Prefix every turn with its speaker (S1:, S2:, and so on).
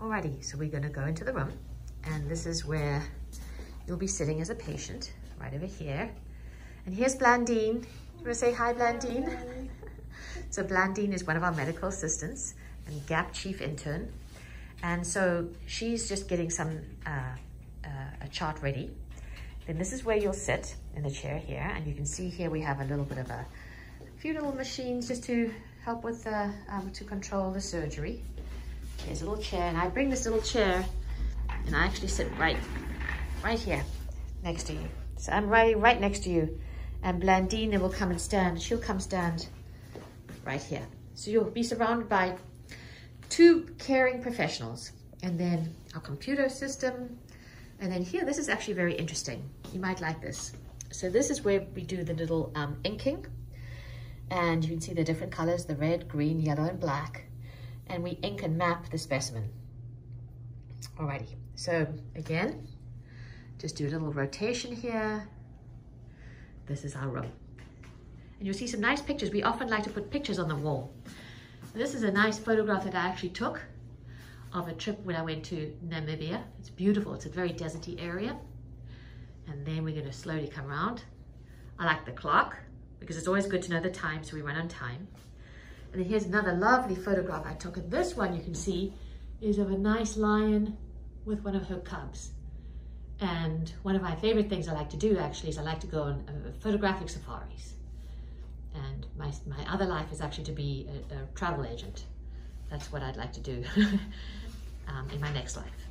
S1: Alrighty, so we're gonna go into the room, and this is where you'll be sitting as a patient, right over here. And here's Blandine. You wanna say hi, Blandine? Hi. So Blandine is one of our medical assistants and GAP chief intern. And so she's just getting some, a chart ready. Then this is where you'll sit in the chair here. And you can see here we have a little bit of a few little machines just to help with to control the surgery. Here's a little chair, and I bring this little chair and I actually sit right here next to you. So I'm right next to you, and Blandine will come and stand. She'll come stand right here. So you'll be surrounded by 2 caring professionals, and then our computer system. And then here, this is actually very interesting. You might like this. So this is where we do the little inking, and you can see the different colors, the red, green, yellow, and black. And we ink and map the specimen. Alrighty, so again, just do a little rotation here. This is our room. And you'll see some nice pictures. We often like to put pictures on the wall. This is a nice photograph that I actually took of a trip when I went to Namibia. It's beautiful, it's a very deserty area. And then we're gonna slowly come around. I like the clock because it's always good to know the time, so we run on time. And then here's another lovely photograph I took. And this one you can see is of a nice lion with one of her cubs. And one of my favorite things I like to do actually is I like to go on photographic safaris. And my other life is actually to be a travel agent. That's what I'd like to do in my next life.